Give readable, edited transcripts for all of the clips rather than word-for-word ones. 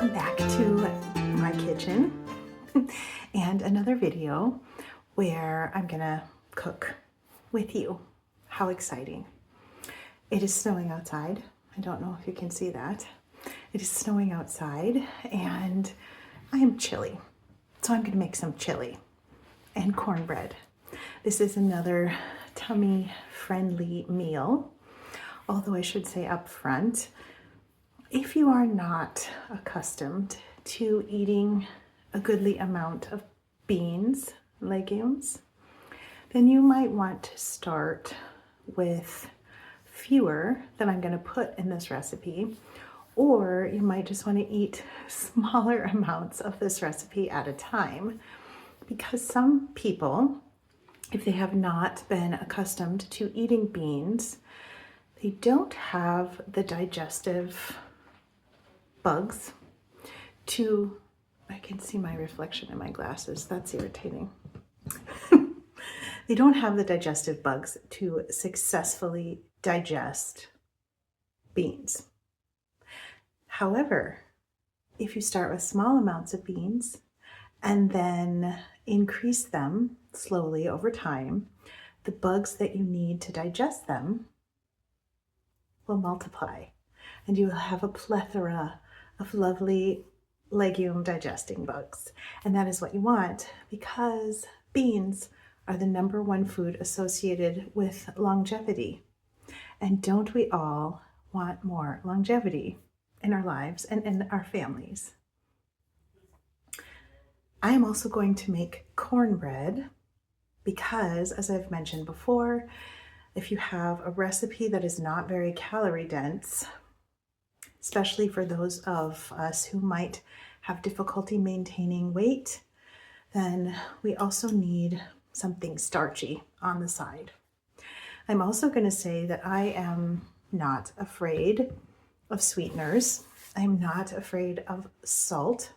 welcome back to my kitchen and another video where I'm gonna cook with you. How exciting. It is snowing outside. I don't know if you can see that. It is snowing outside and I am chilly. So I'm gonna make some chili and cornbread. This is another tummy friendly meal, although I should say up front, if you are not accustomed to eating a goodly amount of beans, legumes, then you might want to start with fewer than I'm going to put in this recipe, or you might just want to eat smaller amounts of this recipe at a time, because some people, if they have not been accustomed to eating beans, they don't have the digestive bugs to, I can see my reflection in my glasses, that's irritating. They don't have the digestive bugs to successfully digest beans. However, if you start with small amounts of beans and then increase them slowly over time, the bugs that you need to digest them will multiply, and you will have a plethora of lovely legume digesting bugs. And that is what you want, because beans are the #1 food associated with longevity. And don't we all want more longevity in our lives and in our families? I am also going to make cornbread because, as I've mentioned before, if you have a recipe that is not very calorie dense, especially for those of us who might have difficulty maintaining weight, then we also need something starchy on the side. I'm also going to say that I am not afraid of sweeteners. I'm not afraid of salt.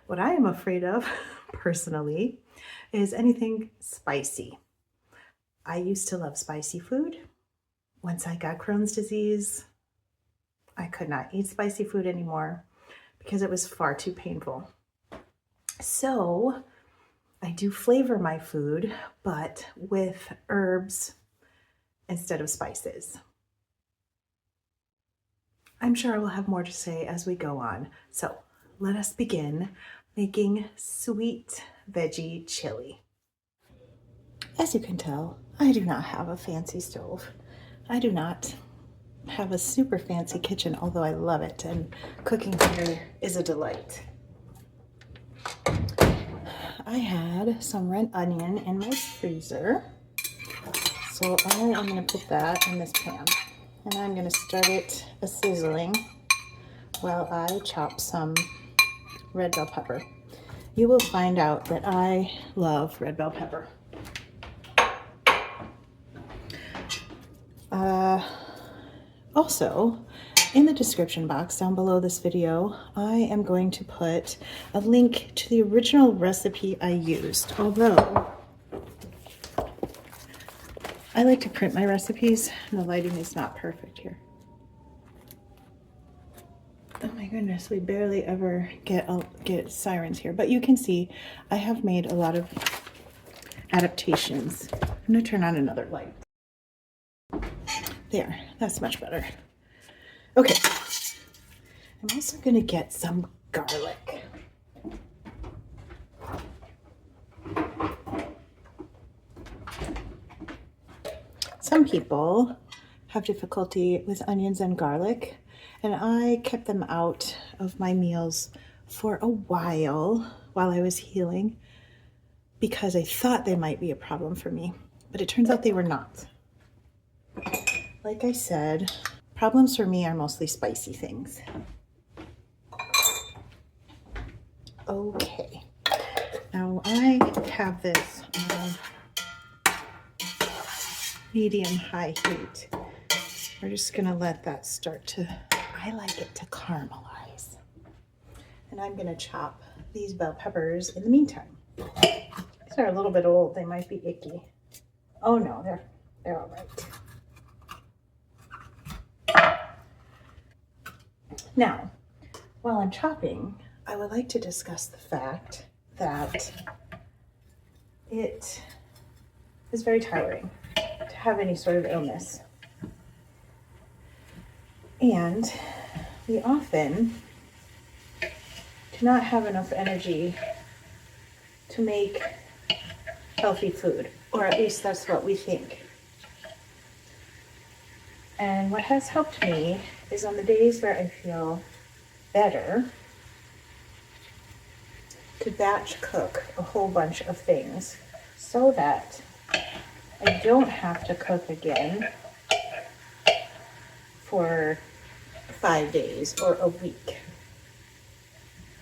What I am afraid of, personally, is anything spicy. I used to love spicy food. Once I got Crohn's disease, I could not eat spicy food anymore because it was far too painful. So I do flavor my food, but with herbs instead of spices. I'm sure I will have more to say as we go on. So let us begin making sweet veggie chili. As you can tell, I do not have a fancy stove. I do not have a super fancy kitchen, although I love it, and cooking here is a delight. I had some red onion in my freezer, so I am going to put that in this pan, and I'm going to start it sizzling while I chop some red bell pepper. You will find out that I love red bell pepper. Also, in the description box down below this video, I am going to put a link to the original recipe I used, although I like to print my recipes and the lighting is not perfect here. Oh my goodness, we barely ever get sirens here, but you can see I have made a lot of adaptations. I'm going to turn on another light. There, that's much better. Okay, I'm also going to get some garlic. Some people have difficulty with onions and garlic, and I kept them out of my meals for a while I was healing because I thought they might be a problem for me, but it turns out they were not. Like I said, problems for me are mostly spicy things. Okay, now I have this medium-high heat. We're just gonna let that start to, I like it to caramelize. And I'm gonna chop these bell peppers in the meantime. These are a little bit old, they might be icky. Oh no, they're all right. Now, while I'm chopping, I would like to discuss the fact that it is very tiring to have any sort of illness. And we often do not have enough energy to make healthy food, or at least that's what we think. And what has helped me is on the days where I feel better, to batch cook a whole bunch of things so that I don't have to cook again for 5 days or a week,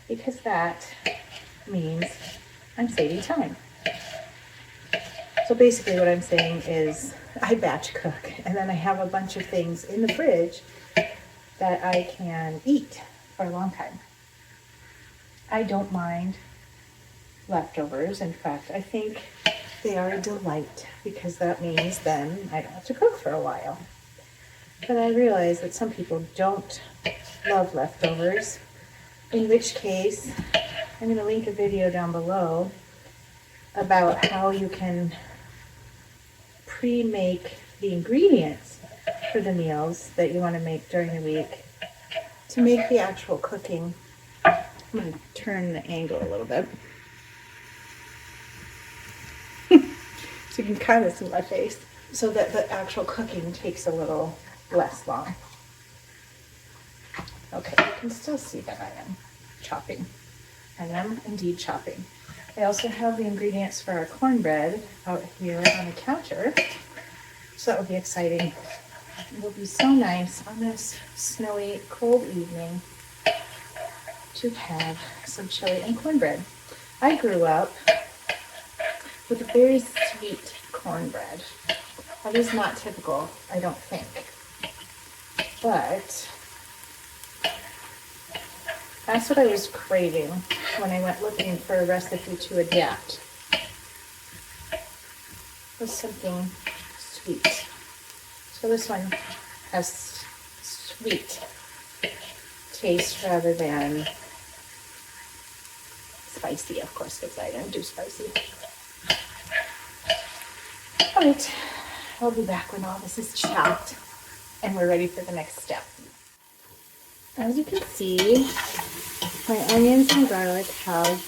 because that means I'm saving time. So basically what I'm saying is I batch cook, and then I have a bunch of things in the fridge that I can eat for a long time. I don't mind leftovers. In fact, I think they are a delight, because that means then I don't have to cook for a while. But I realize that some people don't love leftovers, in which case I'm going to link a video down below about how you can pre-make the ingredients for the meals that you want to make during the week to make the actual cooking. I'm going to turn the angle a little bit so you can kind of see my face, so that the actual cooking takes a little less long. Okay, you can still see that I am chopping. I am indeed chopping. I also have the ingredients for our cornbread out here on the counter, so that will be exciting. It will be so nice on this snowy, cold evening to have some chili and cornbread. I grew up with a very sweet cornbread. That is not typical, I don't think. But that's what I was craving when I went looking for a recipe to adapt. Was something sweet. So this one has sweet taste rather than spicy, of course, because I don't do spicy. All right, I'll be back when all this is chopped and we're ready for the next step. As you can see, my onions and garlic have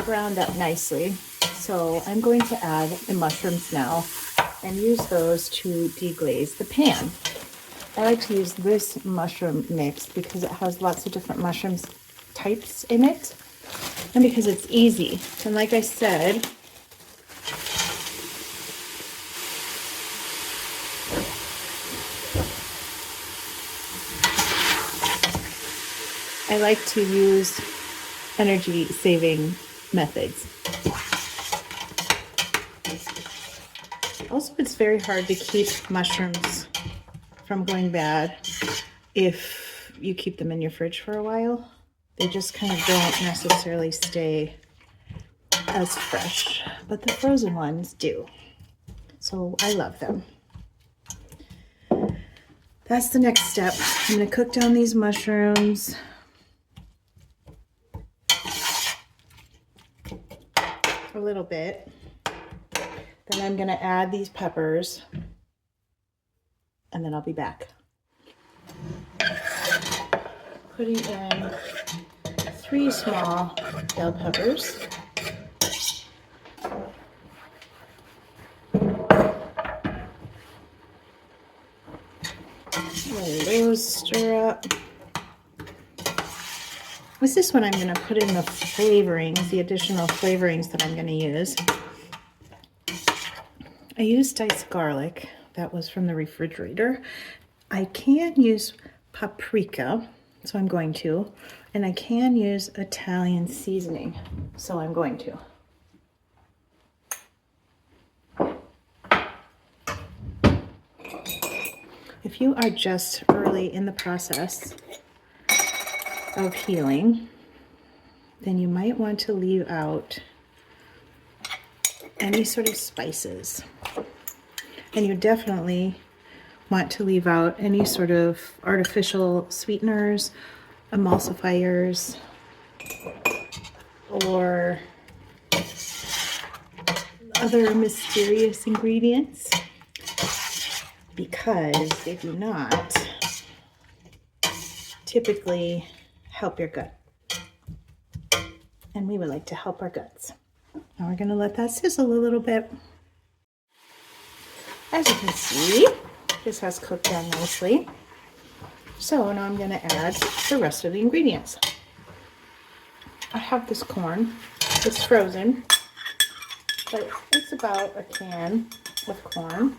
browned up nicely. So I'm going to add the mushrooms now and use those to deglaze the pan. I like to use this mushroom mix because it has lots of different mushrooms types in it, and because it's easy. And like I said, I like to use energy saving methods. Also, it's very hard to keep mushrooms from going bad if you keep them in your fridge for a while. They just kind of don't necessarily stay as fresh, but the frozen ones do. So I love them. That's the next step. I'm going to cook down these mushrooms. A little bit. Then I'm going to add these peppers, and then I'll be back. Putting in 3 small bell peppers. Let those stir up. With this one, I'm going to put in the flavorings, the additional flavorings that I'm going to use. I used diced garlic. That was from the refrigerator. I can use paprika, so I'm going to. And I can use Italian seasoning, so I'm going to. If you are just early in the process of healing, then you might want to leave out any sort of spices. And you definitely want to leave out any sort of artificial sweeteners emulsifiers or other mysterious ingredients, because they do not typically help your gut. And we would like to help our guts. Now we're going to let that sizzle a little bit. As you can see, this has cooked down nicely. So now I'm going to add the rest of the ingredients. I have this corn. It's frozen, but it's about a can of corn.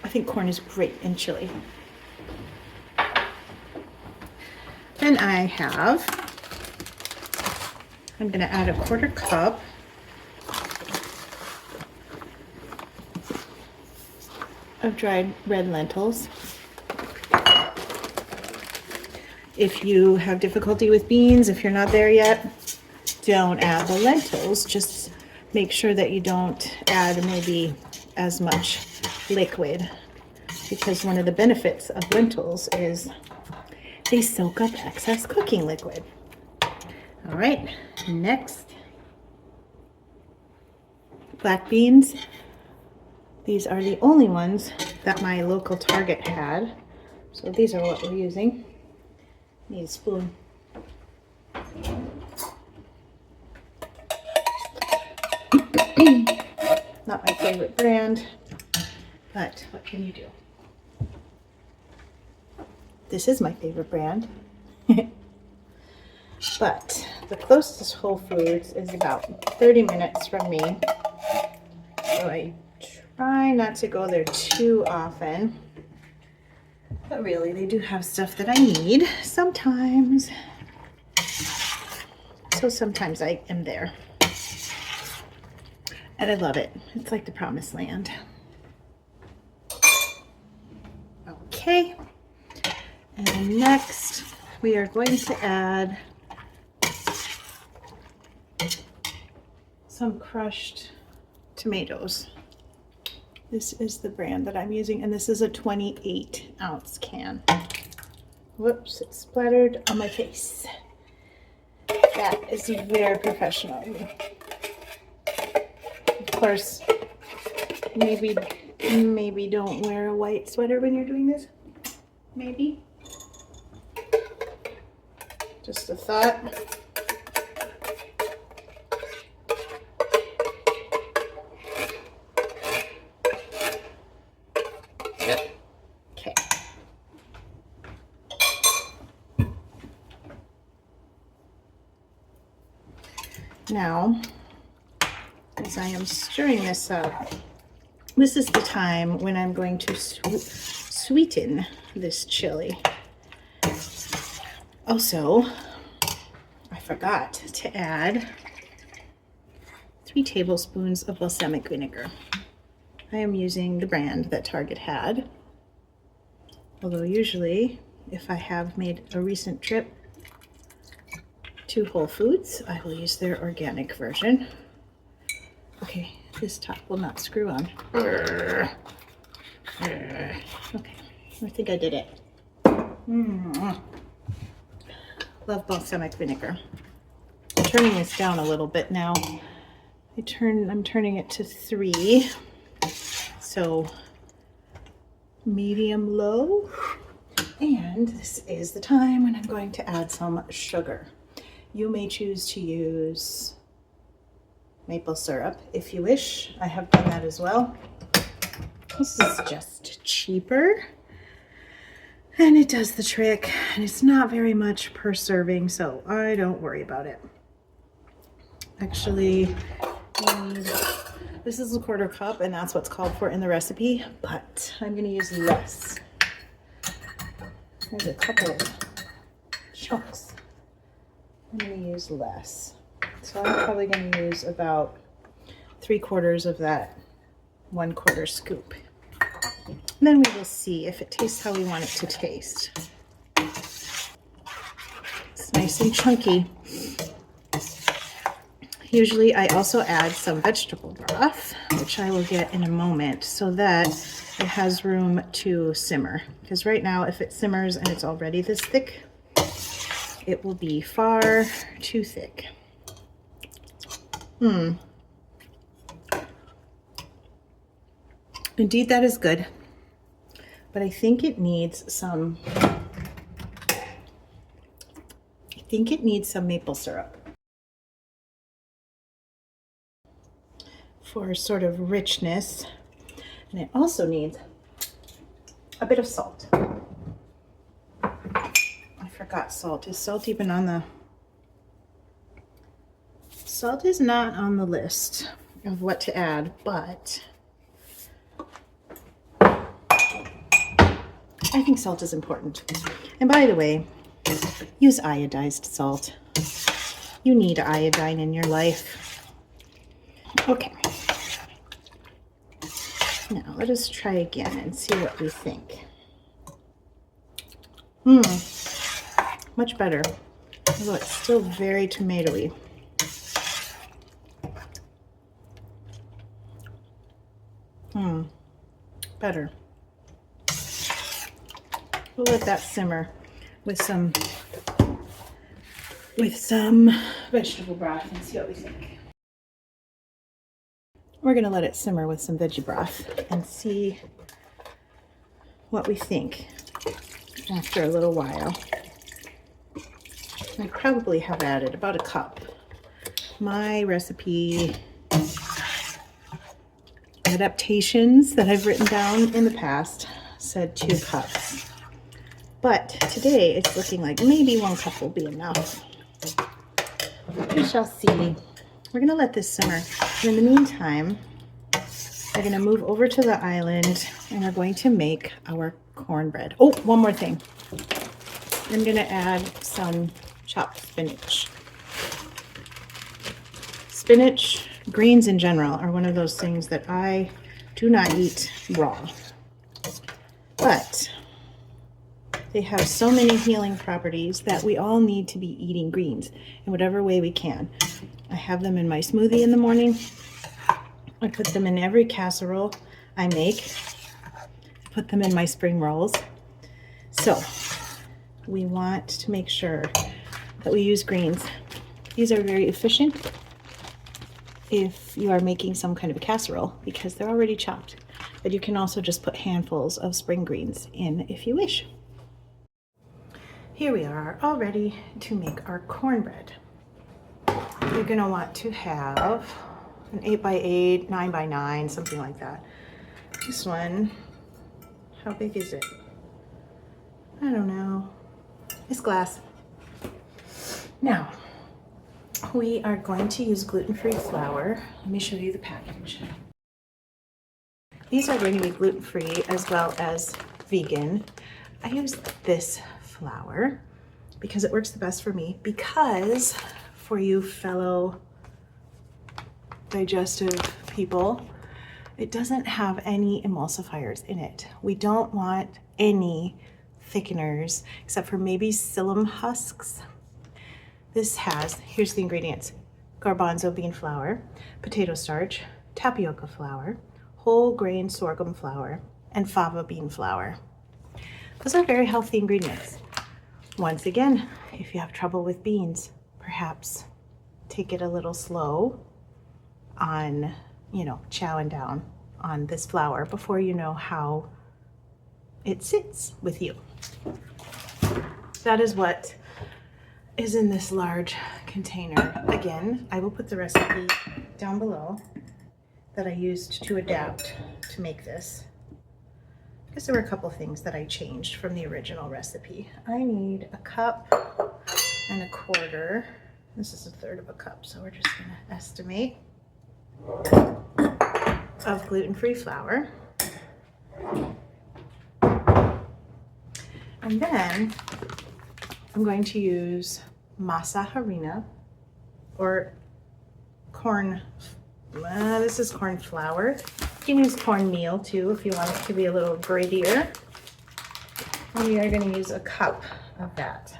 I think corn is great in chili. Then I'm going to add a 1/4 cup of dried red lentils. If you have difficulty with beans, if you're not there yet, don't add the lentils. Just make sure that you don't add maybe as much liquid, because one of the benefits of lentils is they soak up excess cooking liquid. All right, next, black beans. These are the only ones that my local Target had, so these are what we're using. Need a spoon. Not my favorite brand, but what can you do? This is my favorite brand. But the closest Whole Foods is about 30 minutes from me. So I try not to go there too often. But really, they do have stuff that I need sometimes. So sometimes I am there. And I love it. It's like the promised land. Okay. And next, we are going to add some crushed tomatoes. This is the brand that I'm using, and this is a 28-ounce can. Whoops, it splattered on my face. That is very professional of me. Of course, maybe don't wear a white sweater when you're doing this. Maybe. Just a thought. Okay. Now, as I am stirring this up, this is the time when I'm going to sweeten this chili. Also, I forgot to add 3 tablespoons of balsamic vinegar. I am using the brand that Target had, although usually if I have made a recent trip to Whole Foods, I will use their organic version. Okay, this top will not screw on. Okay, I think I did it. Love balsamic vinegar. I'm turning this down a little bit now. I'm turning it to 3, so medium low. And this is the time when I'm going to add some sugar. You may choose to use maple syrup if you wish. I have done that as well. This is just cheaper. And it does the trick, and it's not very much per serving, so I don't worry about it. Actually, this is a 1/4 cup, and that's what's called for in the recipe, but I'm going to use less. There's a couple of chunks. I'm going to use less. So I'm probably going to use about 3/4 of that 1/4 scoop. And then we will see if it tastes how we want it to taste. It's nice and chunky. Usually I also add some vegetable broth, which I will get in a moment, so that it has room to simmer. Because right now, if it simmers and it's already this thick, it will be far too thick. Indeed, that is good. But I think it needs some maple syrup for sort of richness. And it also needs a bit of salt. I forgot salt. Is salt even on the... Salt is not on the list of what to add, but I think salt is important. And by the way, use iodized salt. You need iodine in your life. Okay. Now let us try again and see what we think. Much better. Although it's still very tomatoey. Better. We'll let that simmer with some vegetable broth and see what we think. We're going to let it simmer with some veggie broth and see what we think after a little while. I probably have added about a cup. My recipe adaptations that I've written down in the past said 2 cups. But today it's looking like maybe 1 cup will be enough. We shall see. We're going to let this simmer. And in the meantime, we're going to move over to the island and we're going to make our cornbread. Oh, one more thing. I'm going to add some chopped spinach. Spinach, greens in general, are one of those things that I do not eat raw. But they have so many healing properties that we all need to be eating greens in whatever way we can. I have them in my smoothie in the morning. I put them in every casserole I make. I put them in my spring rolls. So we want to make sure that we use greens. These are very efficient if you are making some kind of a casserole because they're already chopped. But you can also just put handfuls of spring greens in if you wish. Here we are, all ready to make our cornbread. You're going to want to have an 8x8, 9x9, something like that. This one, how big is it? I don't know. It's glass. Now, we are going to use gluten-free flour. Let me show you the package. These are going to be gluten-free as well as vegan. I use this flour because it works the best for me, because for you fellow digestive people, it doesn't have any emulsifiers in it. We don't want any thickeners except for maybe psyllium husks. This has, here's the ingredients: garbanzo bean flour, potato starch, tapioca flour, whole grain sorghum flour, and fava bean flour. Those are very healthy ingredients. Once again, if you have trouble with beans, perhaps take it a little slow on, chowing down on this flour before you know how it sits with you. That is what is in this large container. Again, I will put the recipe down below that I used to adapt to make this, because there were a couple things that I changed from the original recipe. I need 1.25 cups. This is 1/3 of a cup, so we're just going to estimate of gluten-free flour. And then I'm going to use masa harina, or corn, this is corn flour. You can use cornmeal too if you want it to be a little grittier. We are going to use 1 cup of that.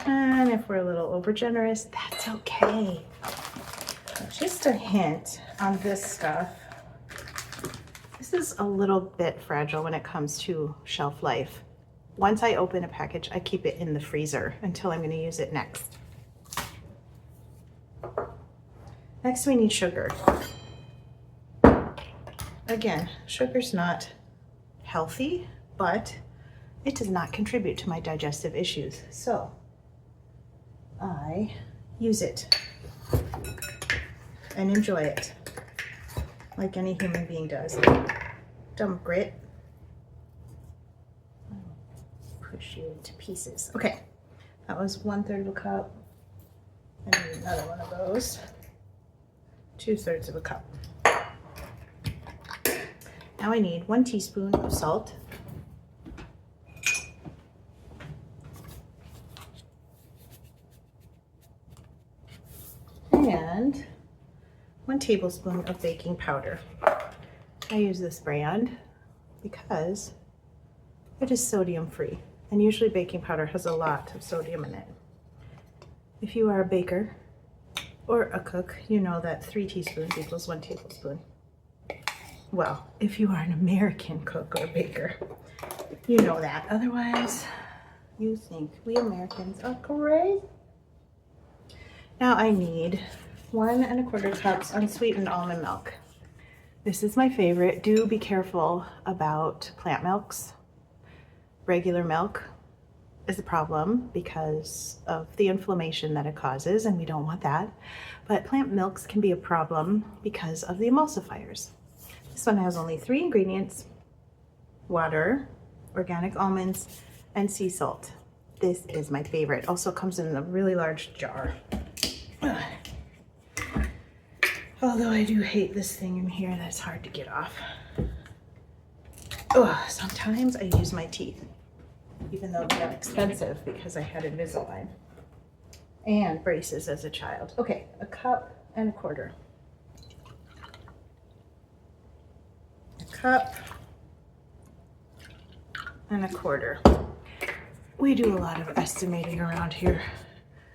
And if we're a little over generous, that's okay. Just a hint on this stuff. This is a little bit fragile when it comes to shelf life. Once I open a package, I keep it in the freezer until I'm going to use it next. Next, we need sugar. Again, sugar's not healthy, but it does not contribute to my digestive issues. So I use it and enjoy it like any human being does. Dumb grit. Push you into pieces. Okay, that was 1/3 of a cup. I need another one of those. 2/3 of a cup. Now I need 1 teaspoon of salt. And 1 tablespoon of baking powder. I use this brand because it is sodium free, and usually baking powder has a lot of sodium in it. If you are a baker or a cook, you know that 3 teaspoons equals 1 tablespoon. Well, if you are an American cook or baker, you know that. Otherwise, you think we Americans are crazy. Now I need 1 1/4 cups unsweetened almond milk. This is my favorite. Do be careful about plant milks. Regular milk is a problem because of the inflammation that it causes, and we don't want that. But plant milks can be a problem because of the emulsifiers. This one has only 3 ingredients: water, organic almonds, and sea salt. This is my favorite. Also comes in a really large jar. Although I do hate this thing in here that's hard to get off. Sometimes I use my teeth, even though they're expensive because I had Invisalign and braces as a child. Okay, 1 1/4 cups. 1 1/4 cups. We do a lot of estimating around here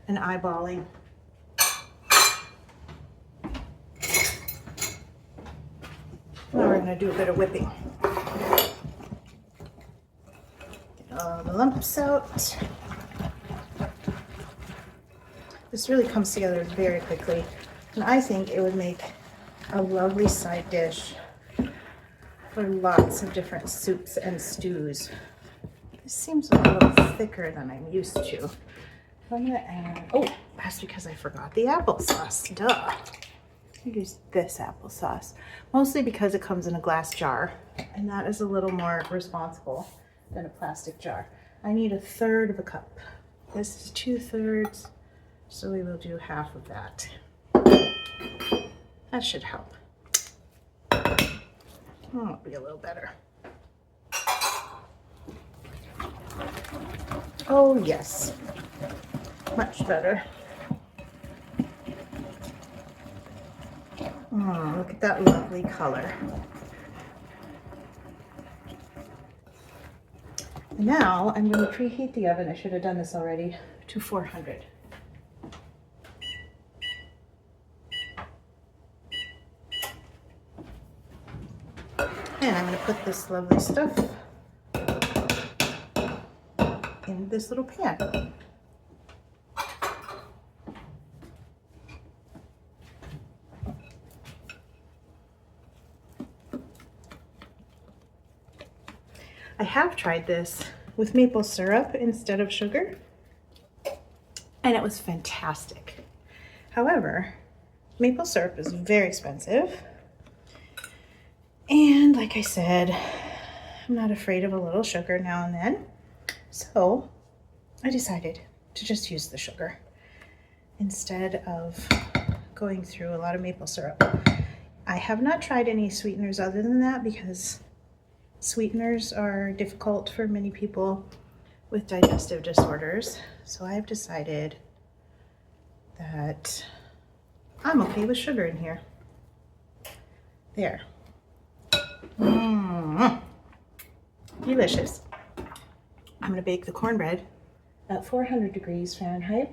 and eyeballing. Now we're going to do a bit of whipping. Get all the lumps out. This really comes together very quickly, and I think it would make a lovely side dish for lots of different soups and stews. This seems a little thicker than I'm used to. I'm going to add, that's because I forgot the applesauce. Duh. I use this applesauce, mostly because it comes in a glass jar, and that is a little more responsible than a plastic jar. I need 1/3 of a cup. This is 2/3, so we will do half of that. That should help. That'll be a little better. Oh yes, much better. Look at that lovely color. Now I'm going to preheat the oven. I should have done this already, to 400. And I'm going to put this lovely stuff in this little pan. I have tried this with maple syrup instead of sugar, and it was fantastic. However, maple syrup is very expensive, and like I said, I'm not afraid of a little sugar now and then, so I decided to just use the sugar instead of going through a lot of maple syrup. I have not tried any sweeteners other than that because sweeteners are difficult for many people with digestive disorders, so I've decided that I'm okay with sugar in here. There. Delicious. I'm going to bake the cornbread at 400 degrees Fahrenheit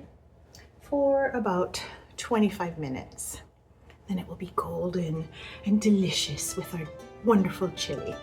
for about 25 minutes. Then it will be golden and delicious with our wonderful chili.